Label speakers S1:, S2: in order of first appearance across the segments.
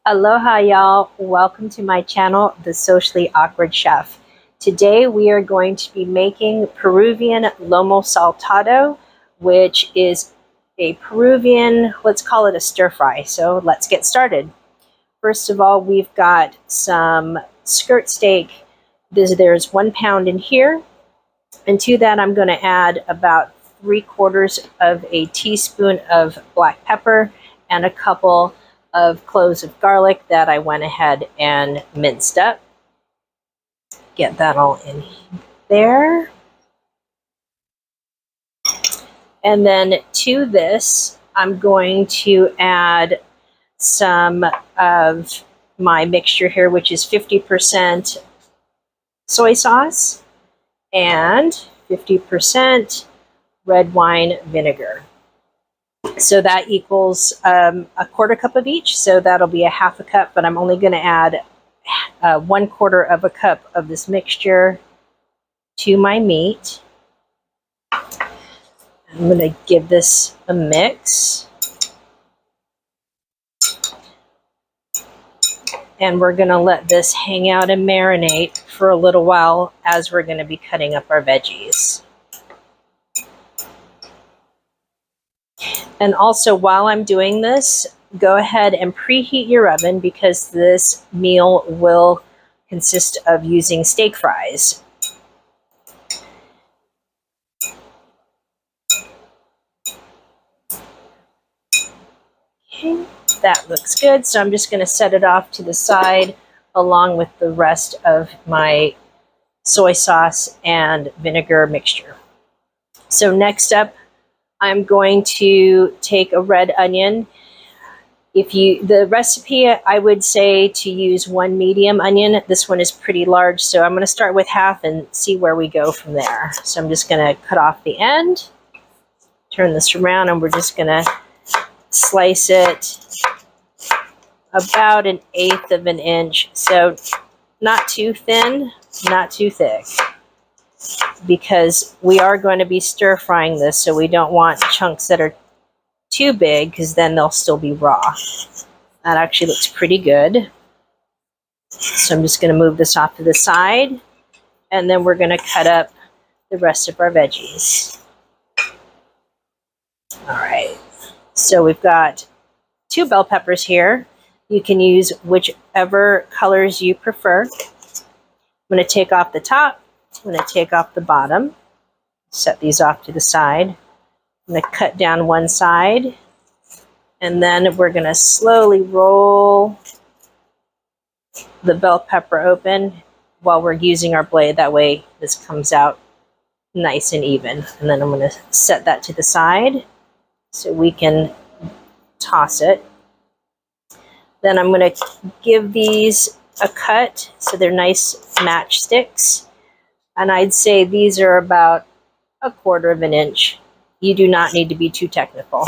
S1: Aloha y'all, welcome to my channel, The Socially Awkward Chef. Today we are going to be making Peruvian Lomo Saltado, which is a Peruvian, let's call it a stir fry. So let's get started. First of all, we've got some skirt steak. There's 1 pound in here. And to that I'm going to add about 3/4 of a teaspoon of black pepper and a couple of cloves of garlic that I went ahead and minced up. Get that all in there. And then to this, I'm going to add some of my mixture here, which is 50% soy sauce and 50% red wine vinegar. So that equals a 1/4 cup of each. So that'll be a 1/2 cup, but I'm only going to add 1/4 of a cup of this mixture to my meat. I'm going to give this a mix. And we're going to let this hang out and marinate for a little while as we're going to be cutting up our veggies. And also, while I'm doing this, go ahead and preheat your oven because this meal will consist of using steak fries. Okay, that looks good. So I'm just going to set it off to the side along with the rest of my soy sauce and vinegar mixture. So next up, I'm going to take a red onion. The recipe, I would say to use 1 medium onion. This one is pretty large, so I'm going to start with 1/2 and see where we go from there. So I'm just going to cut off the end, turn this around, and we're just going to slice it about 1/8 of an inch. So not too thin, not too thick, because we are going to be stir frying this, so we don't want chunks that are too big because then they'll still be raw. That actually looks pretty good. So I'm just going to move this off to the side, and then we're going to cut up the rest of our veggies. All right, so we've got 2 bell peppers here. You can use whichever colors you prefer. I'm going to take off the top. I'm going to take off the bottom, set these off to the side. I'm going to cut down one side, and then we're going to slowly roll the bell pepper open while we're using our blade. That way this comes out nice and even. And then I'm going to set that to the side so we can toss it. Then I'm going to give these a cut so they're nice matchsticks. And I'd say these are about 1/4 of an inch. You do not need to be too technical.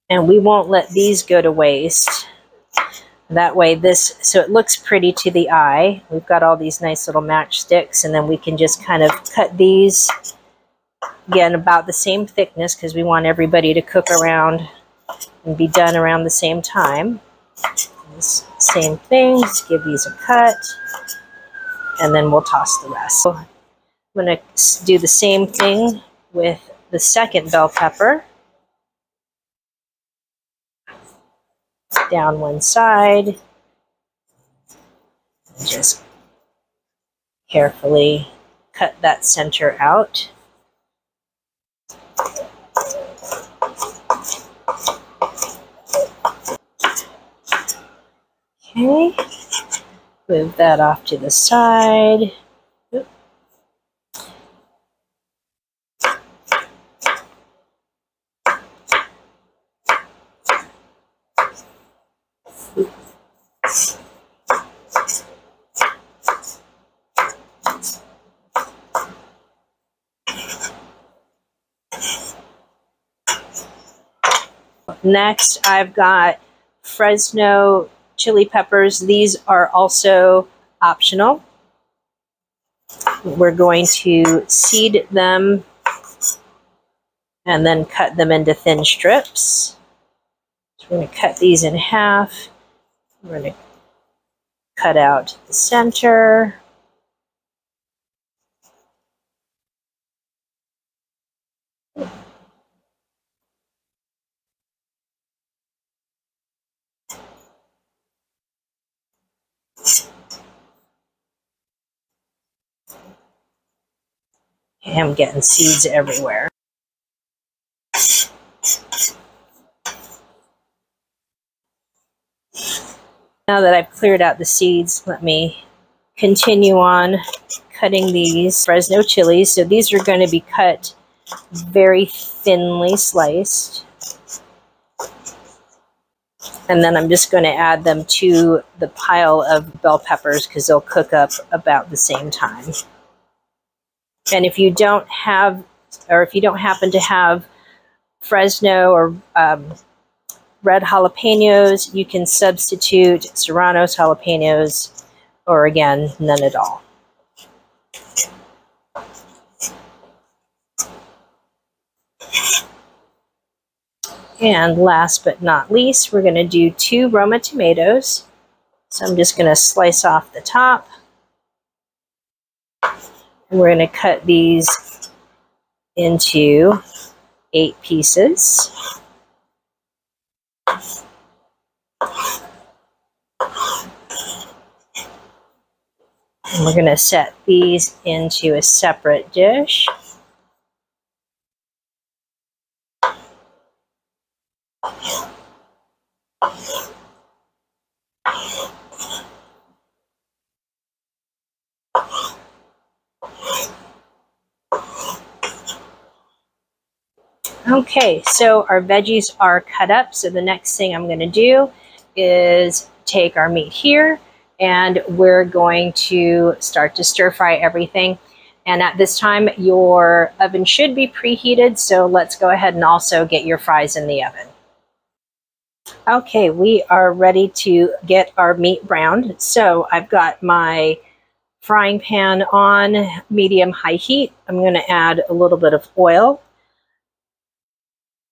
S1: And we won't let these go to waste. That way so it looks pretty to the eye. We've got all these nice little matchsticks, and then we can just kind of cut these again about the same thickness because we want everybody to cook around and be done around the same time. Same thing, just give these a cut, and then we'll toss the rest. So I'm going to do the same thing with the second bell pepper. Down one side, just carefully cut that center out. Okay, move that off to the side. Oop. Next, I've got Fresno chili peppers. These are also optional. We're going to seed them and then cut them into thin strips. So we're going to cut these in half. We're going to cut out the center. I'm getting seeds everywhere. Now that I've cleared out the seeds, let me continue on cutting these Fresno chilies. So these are going to be cut very thinly sliced. And then I'm just going to add them to the pile of bell peppers because they'll cook up about the same time. And if you don't have, or if you don't happen to have Fresno or red jalapenos, you can substitute Serrano's jalapenos, or again, none at all. And last but not least, we're going to do 2 Roma tomatoes. So I'm just going to slice off the top. And we're going to cut these into 8 pieces. And we're going to set these into a separate dish. Okay, so our veggies are cut up. So the next thing I'm going to do is take our meat here and we're going to start to stir fry everything. And at this time, your oven should be preheated. So let's go ahead and also get your fries in the oven. Okay, we are ready to get our meat browned. So I've got my frying pan on medium-high heat. I'm going to add a little bit of oil.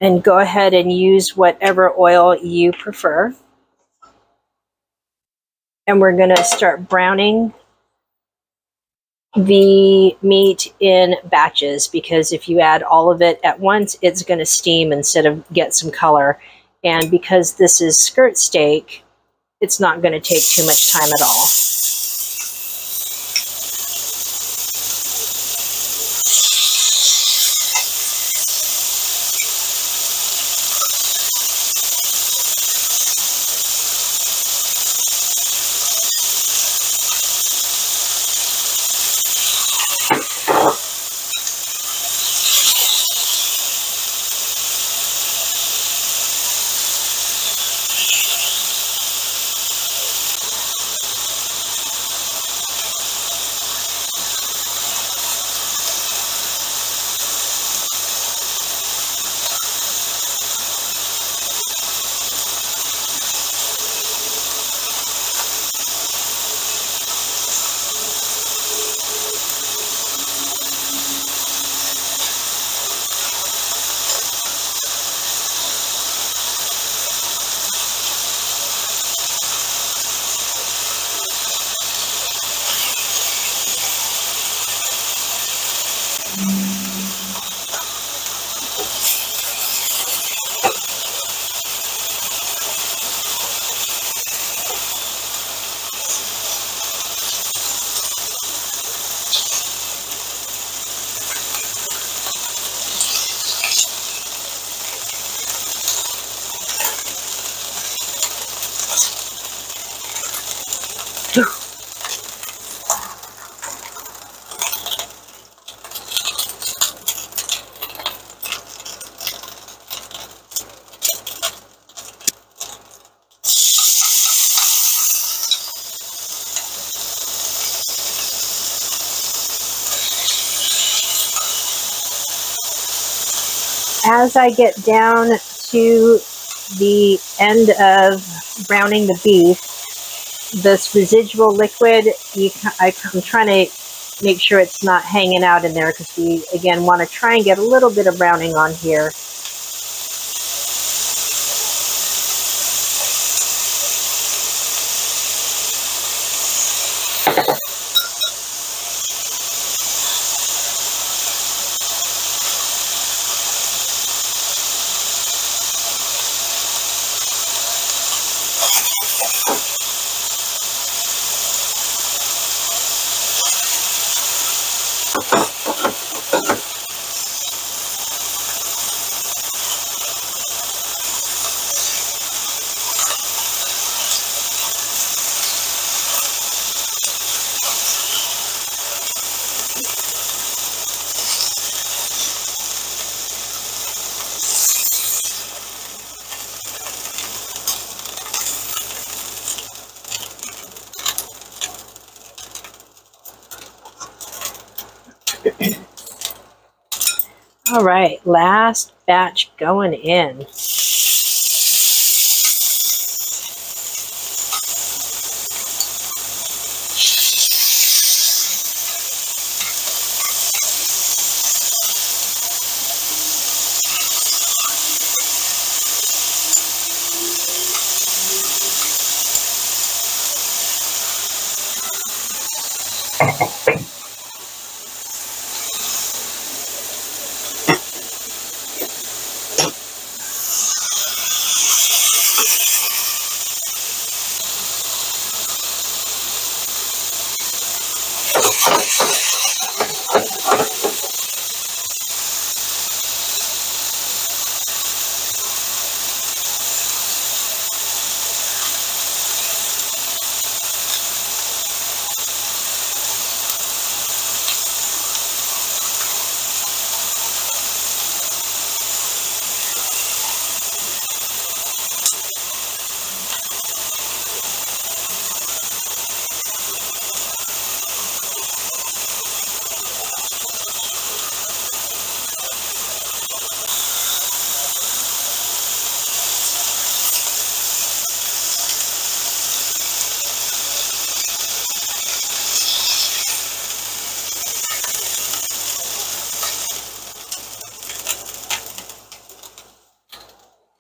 S1: And go ahead and use whatever oil you prefer. And we're going to start browning the meat in batches, because if you add all of it at once, it's going to steam instead of get some color. And because this is skirt steak, it's not going to take too much time at all. As I get down to the end of browning the beef, this residual liquid, I'm trying to make sure it's not hanging out in there, because we, again, want to try and get a little bit of browning on here. All right, last batch going in.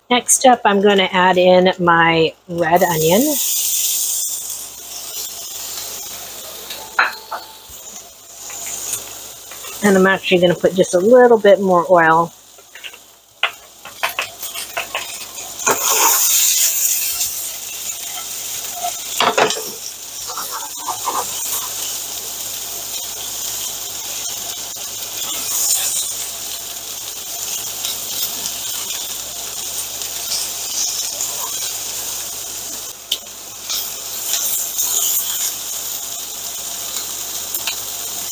S1: Next up, I'm going to add in my red onion. And I'm actually going to put just a little bit more oil.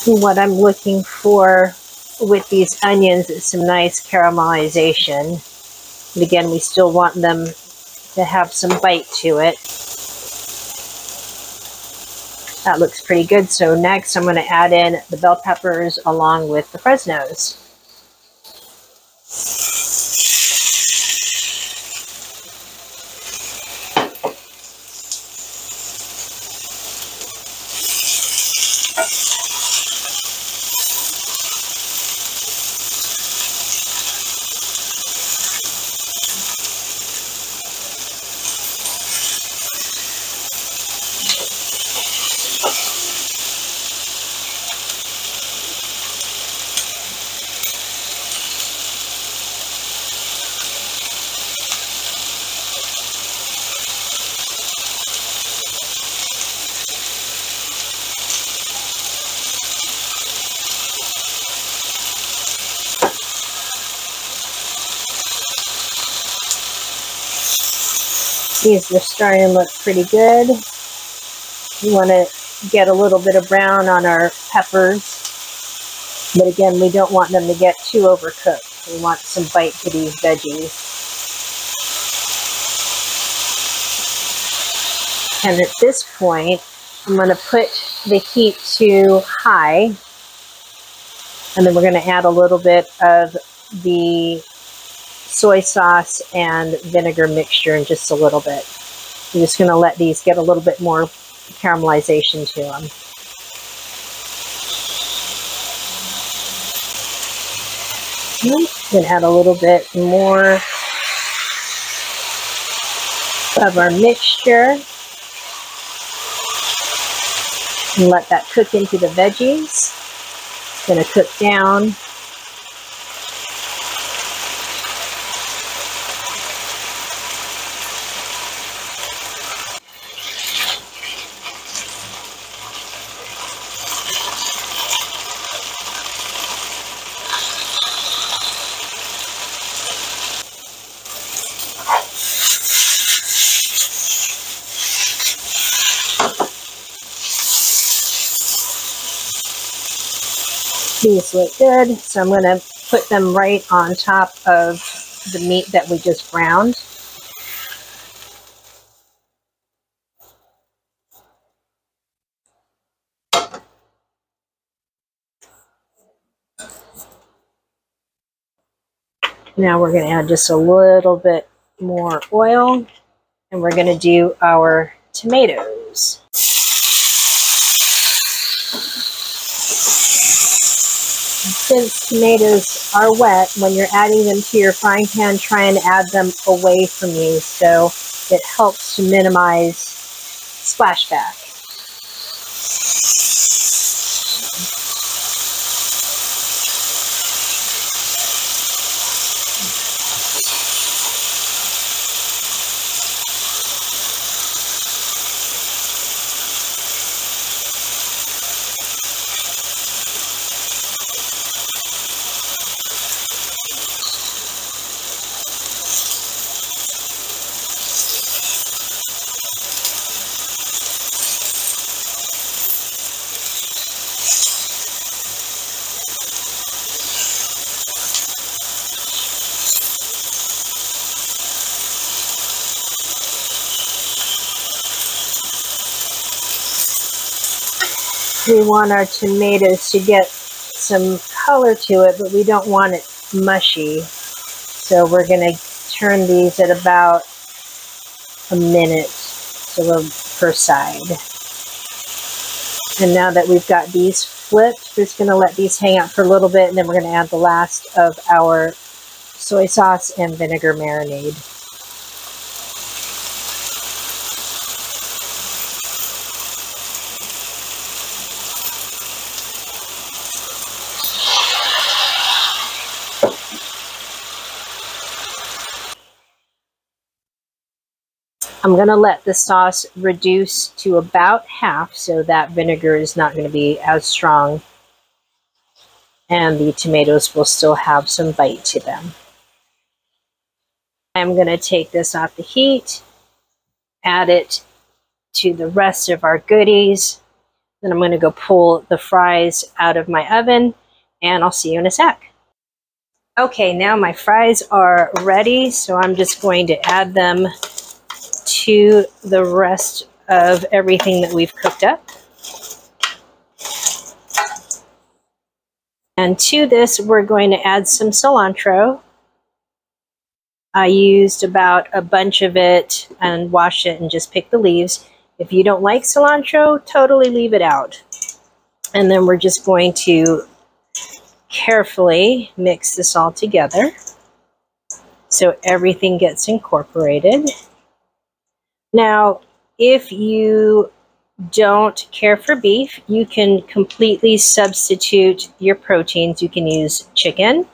S1: What I'm looking for with these onions is some nice caramelization. And again, we still want them to have some bite to it. That looks pretty good. So next I'm going to add in the bell peppers along with the Fresnos. These are starting to look pretty good. We want to get a little bit of brown on our peppers, but again, we don't want them to get too overcooked. We want some bite to these veggies. And at this point, I'm going to put the heat to high, and then we're going to add a little bit of the soy sauce and vinegar mixture in just a little bit. I'm just going to let these get a little bit more caramelization to them. Gonna add a little bit more of our mixture and let that cook into the veggies. It's gonna cook down. These look good, so I'm going to put them right on top of the meat that we just browned. Now we're going to add just a little bit more oil, and we're going to do our tomatoes. Since tomatoes are wet, when you're adding them to your frying pan, try and add them away from you so it helps to minimize splashback. We want our tomatoes to get some color to it, but we don't want it mushy. So we're going to turn these at about a minute, so we're per side. And now that we've got these flipped, we're just going to let these hang out for a little bit, and then we're going to add the last of our soy sauce and vinegar marinade. I'm going to let the sauce reduce to about half so that vinegar is not going to be as strong and the tomatoes will still have some bite to them. I'm going to take this off the heat, add it to the rest of our goodies, then I'm going to go pull the fries out of my oven, and I'll see you in a sec. Okay, now my fries are ready, so I'm just going to add them to the rest of everything that we've cooked up. And to this, we're going to add some cilantro. I used about a bunch of it and washed it and just picked the leaves. If you don't like cilantro, totally leave it out. And then we're just going to carefully mix this all together so everything gets incorporated. Now, if you don't care for beef, you can completely substitute your proteins. You can use chicken,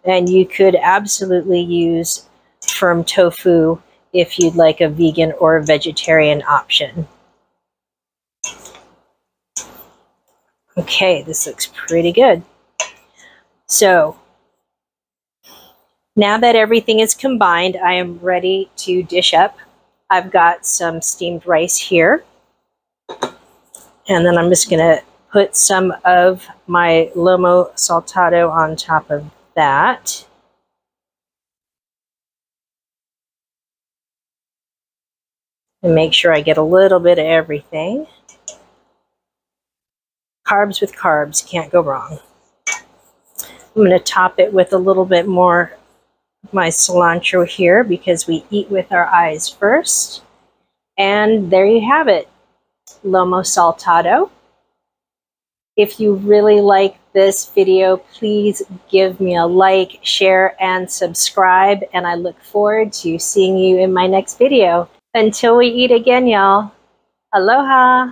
S1: and you could absolutely use firm tofu if you'd like a vegan or a vegetarian option. Okay, this looks pretty good. So, now that everything is combined, I am ready to dish up. I've got some steamed rice here. And then I'm just going to put some of my Lomo Saltado on top of that. And make sure I get a little bit of everything. Carbs with carbs, can't go wrong. I'm going to top it with a little bit more of my cilantro here because we eat with our eyes first. And there you have it. Lomo Saltado. If you really like this video, please give me a like, share, and subscribe. And I look forward to seeing you in my next video. Until we eat again, y'all. Aloha.